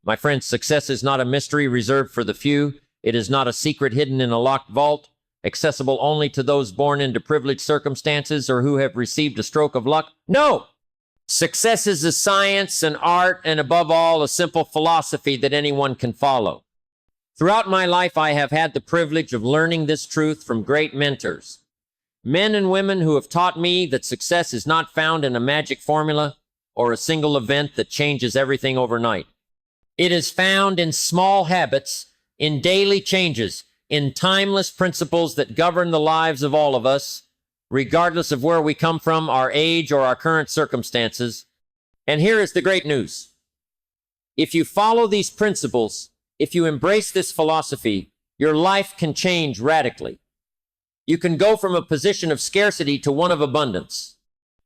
My friends, success is not a mystery reserved for the few. It is not a secret hidden in a locked vault, accessible only to those born into privileged circumstances or who have received a stroke of luck. No! Success is a science, an art, and above all, a simple philosophy that anyone can follow. Throughout my life, I have had the privilege of learning this truth from great mentors. Men and women who have taught me that success is not found in a magic formula or a single event that changes everything overnight. It is found in small habits, in daily changes, in timeless principles that govern the lives of all of us, regardless of where we come from, our age, or our current circumstances. And here is the great news. If you follow these principles, if you embrace this philosophy, your life can change radically. You can go from a position of scarcity to one of abundance.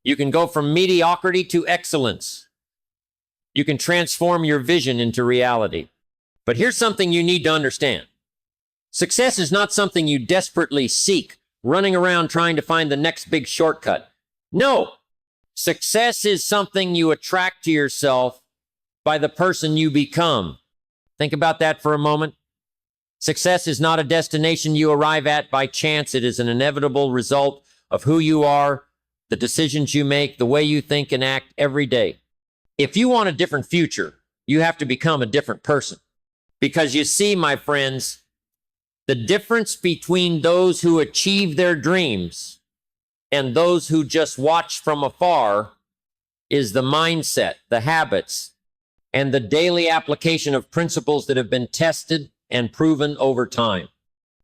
You can go from mediocrity to excellence. You can transform your vision into reality. But here's something you need to understand. Success is not something you desperately seek, running around trying to find the next big shortcut. No, success is something you attract to yourself by the person you become. Think about that for a moment. Success is not a destination you arrive at by chance. It is an inevitable result of who you are, the decisions you make, the way you think and act every day. If you want a different future, you have to become a different person. Because you see, my friends, the difference between those who achieve their dreams and those who just watch from afar is the mindset, the habits, and the daily application of principles that have been tested and proven over time.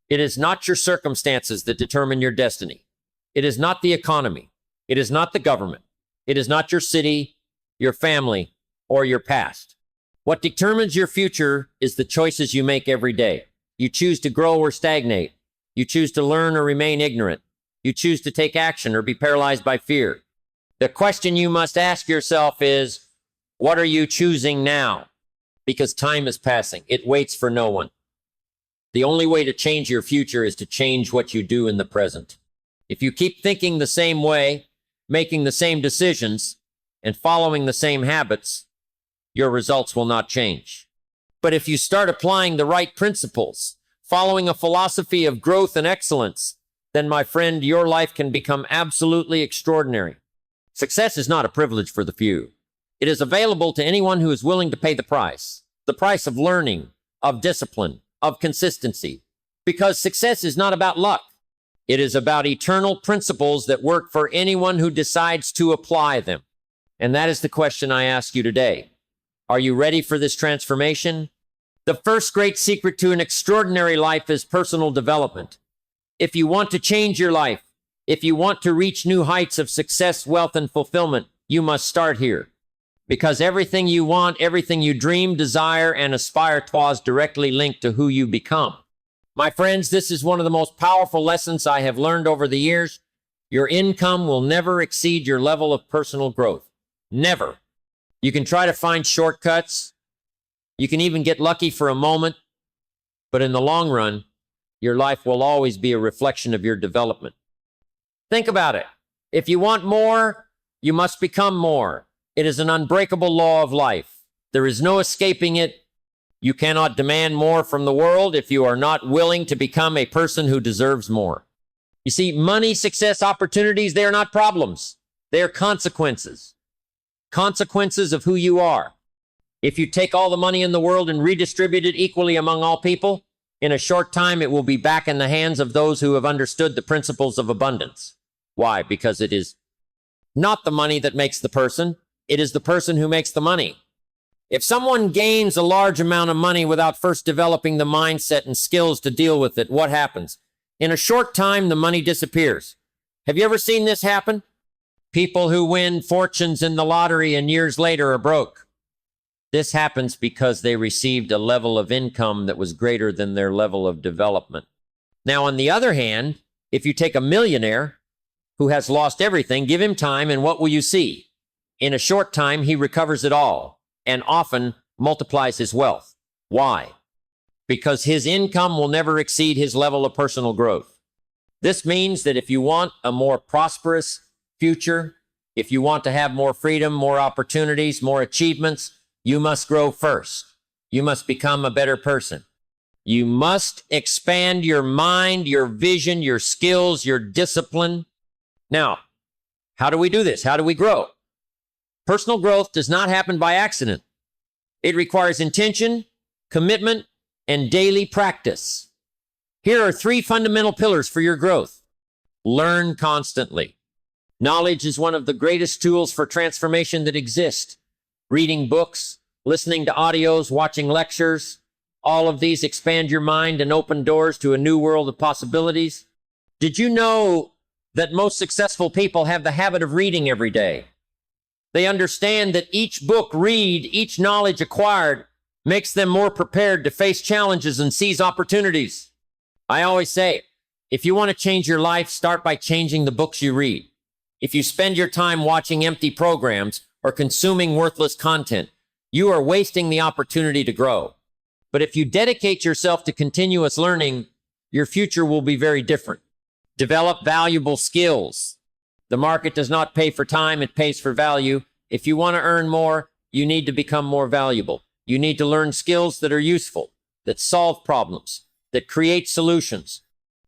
It is not your circumstances that determine your destiny. It is not the economy. It is not the government. It is not your city, your family, or your past. What determines your future is the choices you make every day. You choose to grow or stagnate. You choose to learn or remain ignorant. You choose to take action or be paralyzed by fear. The question you must ask yourself is, what are you choosing now? Because time is passing. It waits for no one. The only way to change your future is to change what you do in the present. If you keep thinking the same way, making the same decisions, and following the same habits, your results will not change. But if you start applying the right principles, following a philosophy of growth and excellence, then, my friend, your life can become absolutely extraordinary. Success is not a privilege for the few. It is available to anyone who is willing to pay the price of learning, of discipline, of consistency. Because success is not about luck. It is about eternal principles that work for anyone who decides to apply them. And that is the question I ask you today. Are you ready for this transformation? The first great secret to an extraordinary life is personal development. If you want to change your life, if you want to reach new heights of success, wealth, and fulfillment, you must start here. Because everything you want, everything you dream, desire, and aspire to is directly linked to who you become. My friends, this is one of the most powerful lessons I have learned over the years. Your income will never exceed your level of personal growth. Never. You can try to find shortcuts. You can even get lucky for a moment. But in the long run, your life will always be a reflection of your development. Think about it. If you want more, you must become more. It is an unbreakable law of life. There is no escaping it. You cannot demand more from the world if you are not willing to become a person who deserves more. You see, money, success, opportunities, they are not problems. They are consequences. Consequences of who you are. If you take all the money in the world and redistribute it equally among all people, in a short time it will be back in the hands of those who have understood the principles of abundance. Why? Because it is not the money that makes the person. It is the person who makes the money. If someone gains a large amount of money without first developing the mindset and skills to deal with it, what happens? In a short time, the money disappears. Have you ever seen this happen? People who win fortunes in the lottery and years later are broke. This happens because they received a level of income that was greater than their level of development. Now, on the other hand, if you take a millionaire who has lost everything, give him time, and what will you see? In a short time, he recovers it all and often multiplies his wealth. Why? Because his income will never exceed his level of personal growth. This means that if you want a more prosperous future, if you want to have more freedom, more opportunities, more achievements, you must grow first. you must become a better person. You must expand your mind, your vision, your skills, your discipline. Now, how do we do this? How do we grow? Personal growth does not happen by accident. It requires intention, commitment, and daily practice. Here are 3 fundamental pillars for your growth. Learn constantly. Knowledge is one of the greatest tools for transformation that exist. Reading books, listening to audios, watching lectures, all of these expand your mind and open doors to a new world of possibilities. Did you know that most successful people have the habit of reading every day? They understand that each book read, each knowledge acquired, makes them more prepared to face challenges and seize opportunities. I always say, if you want to change your life, start by changing the books you read. If you spend your time watching empty programs or consuming worthless content, you are wasting the opportunity to grow. But if you dedicate yourself to continuous learning, your future will be very different. Develop valuable skills. The market does not pay for time, it pays for value. If you want to earn more, you need to become more valuable. You need to learn skills that are useful, that solve problems, that create solutions.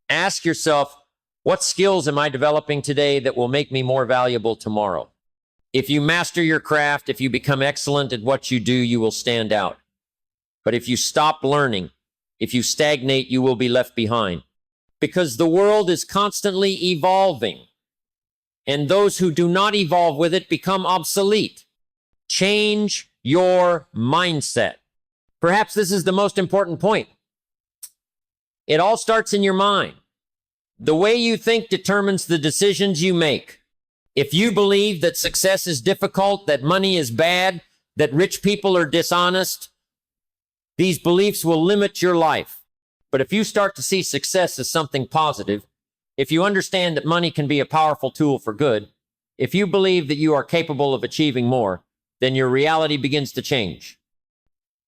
Ask yourself, what skills am I developing today that will make me more valuable tomorrow? If you master your craft, if you become excellent at what you do, you will stand out. But if you stop learning, if you stagnate, you will be left behind. Because the world is constantly evolving, and those who do not evolve with it become obsolete. Change your mindset. Perhaps this is the most important point. It all starts in your mind. The way you think determines the decisions you make. If you believe that success is difficult, that money is bad, that rich people are dishonest, these beliefs will limit your life. But if you start to see success as something positive, if you understand that money can be a powerful tool for good, if you believe that you are capable of achieving more, then your reality begins to change.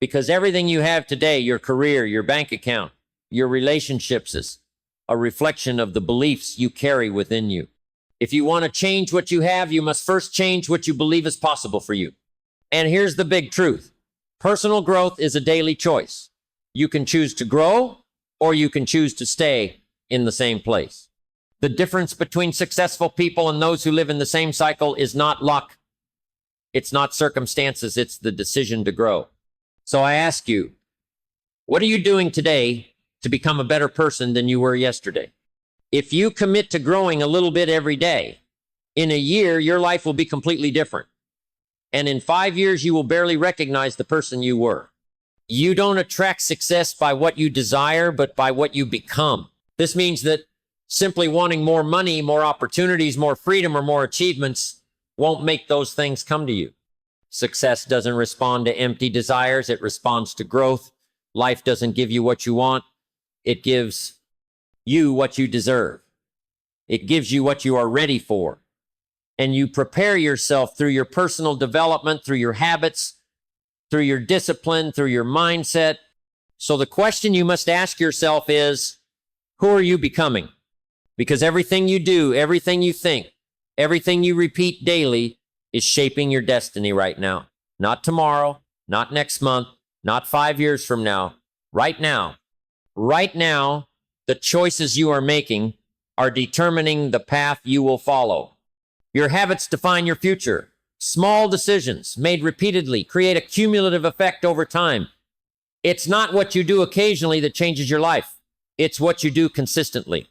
Because everything you have today, your career, your bank account, your relationships, is a reflection of the beliefs you carry within you. If you want to change what you have, you must first change what you believe is possible for you. And here's the big truth. Personal growth is a daily choice. You can choose to grow, or you can choose to stay in the same place. The difference between successful people and those who live in the same cycle is not luck. It's not circumstances. It's the decision to grow. So I ask you, what are you doing today to become a better person than you were yesterday? If you commit to growing a little bit every day, in a year, your life will be completely different. And in 5 years, you will barely recognize the person you were. You don't attract success by what you desire, but by what you become. This means that simply wanting more money, more opportunities, more freedom, or more achievements won't make those things come to you. Success doesn't respond to empty desires. It responds to growth. Life doesn't give you what you want. It gives you what you deserve. It gives you what you are ready for. And you prepare yourself through your personal development, through your habits, through your discipline, through your mindset. So the question you must ask yourself is, who are you becoming? Because everything you do, everything you think, everything you repeat daily is shaping your destiny right now. Not tomorrow, not next month, not 5 years from now. Right now. Right now, the choices you are making are determining the path you will follow. Your habits define your future. Small decisions made repeatedly create a cumulative effect over time. It's not what you do occasionally that changes your life. It's what you do consistently.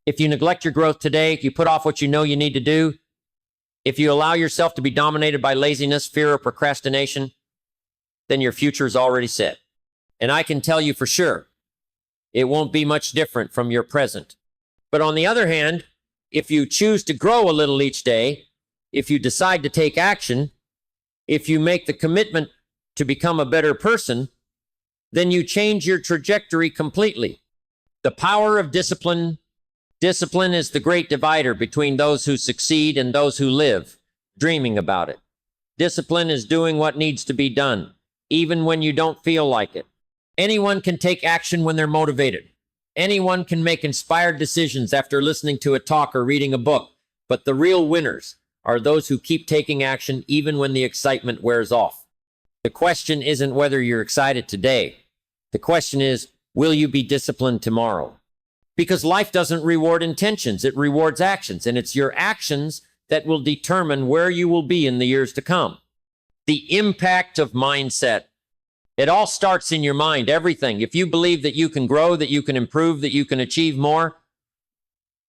If you neglect your growth today, if you put off what you know you need to do, if you allow yourself to be dominated by laziness, fear, or procrastination, then your future is already set. And I can tell you for sure, it won't be much different from your present. But on the other hand, if you choose to grow a little each day, if you decide to take action, if you make the commitment to become a better person, then you change your trajectory completely. The power of discipline. Discipline is the great divider between those who succeed and those who live, dreaming about it. Discipline is doing what needs to be done, even when you don't feel like it. Anyone can take action when they're motivated. Anyone can make inspired decisions after listening to a talk or reading a book. But the real winners are those who keep taking action even when the excitement wears off. The question isn't whether you're excited today. The question is, will you be disciplined tomorrow? Because life doesn't reward intentions, it rewards actions, and it's your actions that will determine where you will be in the years to come. The impact of mindset. It all starts in your mind, everything. If you believe that you can grow, that you can improve, that you can achieve more,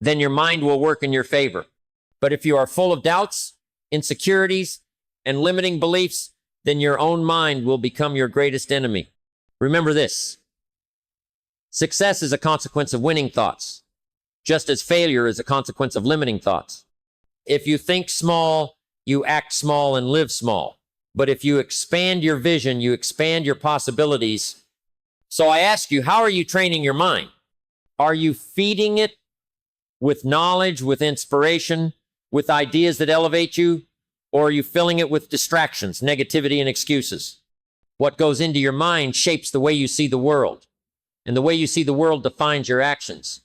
then your mind will work in your favor. But if you are full of doubts, insecurities, and limiting beliefs, then your own mind will become your greatest enemy. Remember this. Success is a consequence of winning thoughts, just as failure is a consequence of limiting thoughts. If you think small, you act small and live small. But if you expand your vision, you expand your possibilities. So I ask you, how are you training your mind? Are you feeding it with knowledge, with inspiration, with ideas that elevate you? Or are you filling it with distractions, negativity, and excuses? What goes into your mind shapes the way you see the world. And the way you see the world defines your actions.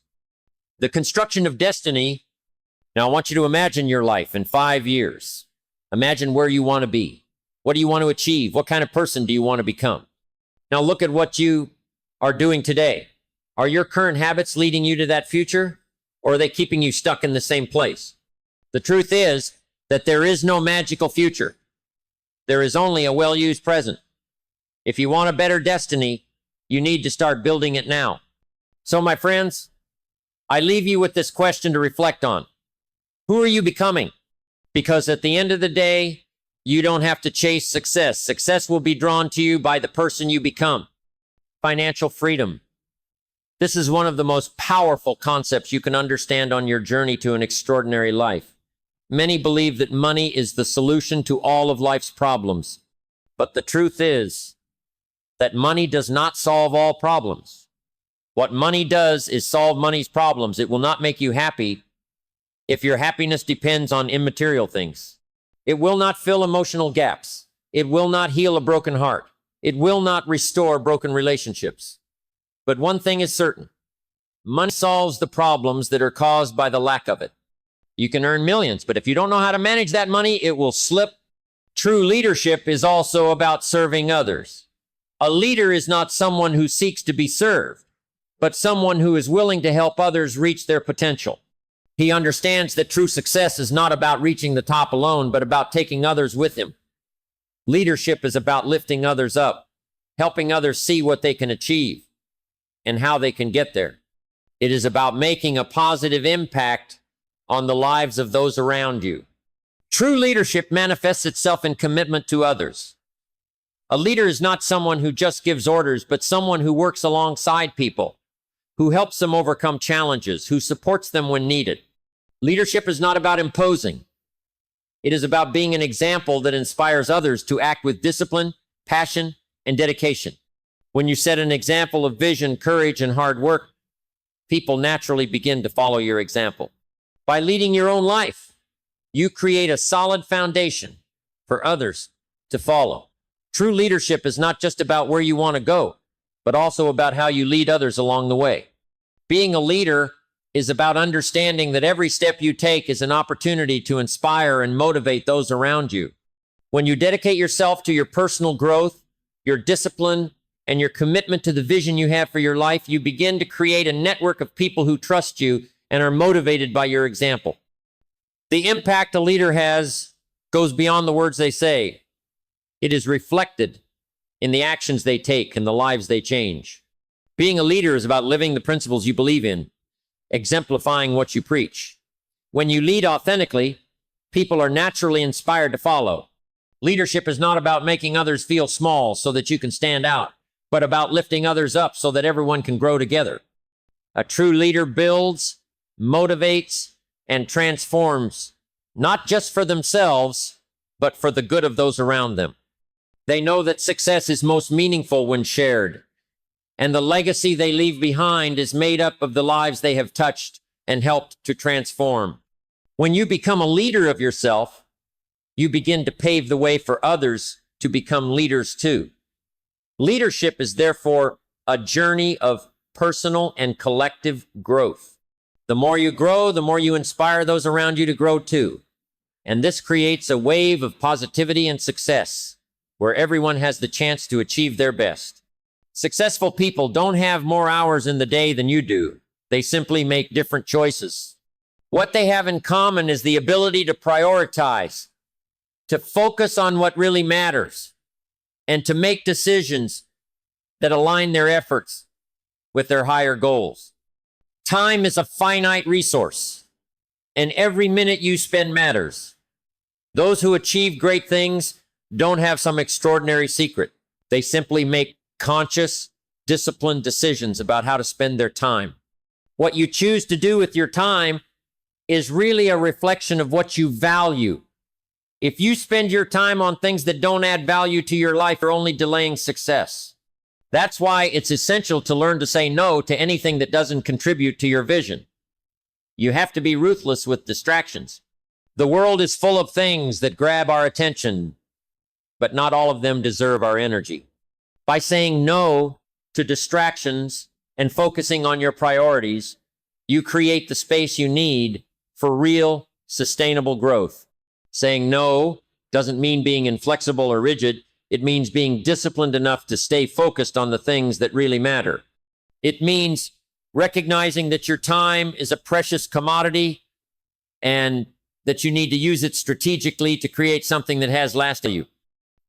The construction of destiny. Now, I want you to imagine your life in 5 years. Imagine where you want to be. What do you want to achieve? What kind of person do you want to become? Now, look at what you are doing today. Are your current habits leading you to that future? Or are they keeping you stuck in the same place? The truth is that there is no magical future. There is only a well-used present. If you want a better destiny, you need to start building it now. So, my friends, I leave you with this question to reflect on. Who are you becoming? Because at the end of the day, you don't have to chase success. Success will be drawn to you by the person you become. Financial freedom. This is one of the most powerful concepts you can understand on your journey to an extraordinary life. Many believe that money is the solution to all of life's problems. But the truth is that money does not solve all problems. What money does is solve money's problems. It will not make you happy if your happiness depends on immaterial things. It will not fill emotional gaps. It will not heal a broken heart. It will not restore broken relationships. But one thing is certain. Money solves the problems that are caused by the lack of it. You can earn millions, but if you don't know how to manage that money, it will slip. True leadership is also about serving others. A leader is not someone who seeks to be served, but someone who is willing to help others reach their potential. He understands that true success is not about reaching the top alone, but about taking others with him. Leadership is about lifting others up, helping others see what they can achieve and how they can get there. It is about making a positive impact on the lives of those around you. True leadership manifests itself in commitment to others. A leader is not someone who just gives orders, but someone who works alongside people, who helps them overcome challenges, who supports them when needed. Leadership is not about imposing. It is about being an example that inspires others to act with discipline, passion, and dedication. When you set an example of vision, courage, and hard work, people naturally begin to follow your example. By leading your own life, you create a solid foundation for others to follow. True leadership is not just about where you want to go, but also about how you lead others along the way. Being a leader is about understanding that every step you take is an opportunity to inspire and motivate those around you. When you dedicate yourself to your personal growth, your discipline, and your commitment to the vision you have for your life, you begin to create a network of people who trust you and are motivated by your example. The impact a leader has goes beyond the words they say. It is reflected in the actions they take and the lives they change. Being a leader is about living the principles you believe in, exemplifying what you preach. When you lead authentically, people are naturally inspired to follow. Leadership is not about making others feel small so that you can stand out, but about lifting others up so that everyone can grow together. A true leader builds, motivates, and transforms, not just for themselves, but for the good of those around them. They know that success is most meaningful when shared, and the legacy they leave behind is made up of the lives they have touched and helped to transform. When you become a leader of yourself, you begin to pave the way for others to become leaders too. Leadership is therefore a journey of personal and collective growth. The more you grow, the more you inspire those around you to grow too. And this creates a wave of positivity and success, where everyone has the chance to achieve their best. Successful people don't have more hours in the day than you do. They simply make different choices. What they have in common is the ability to prioritize, to focus on what really matters, and to make decisions that align their efforts with their higher goals. Time is a finite resource, and every minute you spend matters. Those who achieve great things don't have some extraordinary secret. They simply make conscious, disciplined decisions about how to spend their time. What you choose to do with your time is really a reflection of what you value. If you spend your time on things that don't add value to your life, you're only delaying success. That's why it's essential to learn to say no to anything that doesn't contribute to your vision. You have to be ruthless with distractions. The world is full of things that grab our attention, but not all of them deserve our energy. By saying no to distractions and focusing on your priorities, you create the space you need for real, sustainable growth. Saying no doesn't mean being inflexible or rigid. It means being disciplined enough to stay focused on the things that really matter. It means recognizing that your time is a precious commodity and that you need to use it strategically to create something that has lasted you.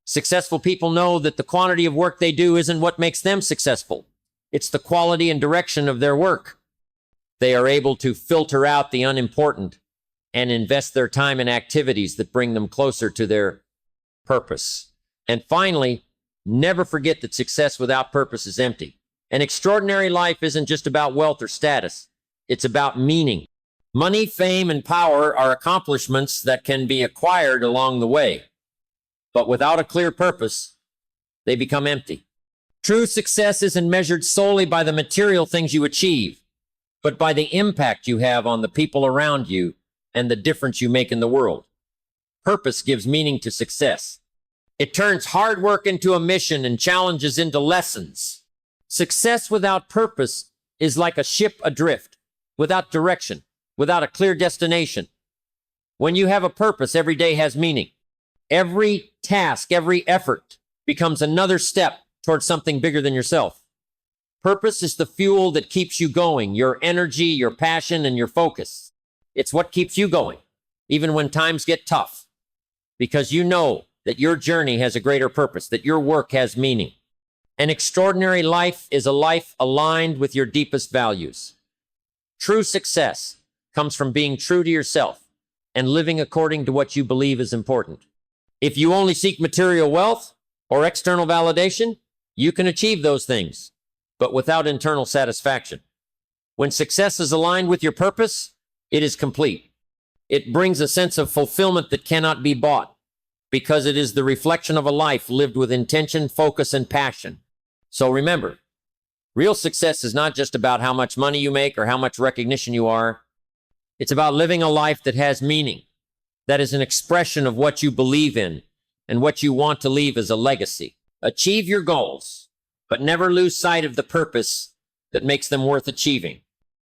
Successful people know that the quantity of work they do isn't what makes them successful. It's the quality and direction of their work. They are able to filter out the unimportant and invest their time in activities that bring them closer to their purpose. And finally, never forget that success without purpose is empty. An extraordinary life isn't just about wealth or status. It's about meaning. Money, fame, and power are accomplishments that can be acquired along the way. But without a clear purpose, they become empty. True success isn't measured solely by the material things you achieve, but by the impact you have on the people around you and the difference you make in the world. Purpose gives meaning to success. It turns hard work into a mission and challenges into lessons. Success without purpose is like a ship adrift, without direction, without a clear destination. When you have a purpose, every day has meaning. Every task, every effort becomes another step towards something bigger than yourself. Purpose is the fuel that keeps you going, your energy, your passion, and your focus. It's what keeps you going, even when times get tough, because you know that your journey has a greater purpose, that your work has meaning. An extraordinary life is a life aligned with your deepest values. True success comes from being true to yourself and living according to what you believe is important. If you only seek material wealth or external validation, you can achieve those things, but without internal satisfaction. When success is aligned with your purpose, it is complete. It brings a sense of fulfillment that cannot be bought, because it is the reflection of a life lived with intention, focus, and passion. So remember, real success is not just about how much money you make or how much recognition you are. It's about living a life that has meaning, that is an expression of what you believe in and what you want to leave as a legacy. Achieve your goals, but never lose sight of the purpose that makes them worth achieving.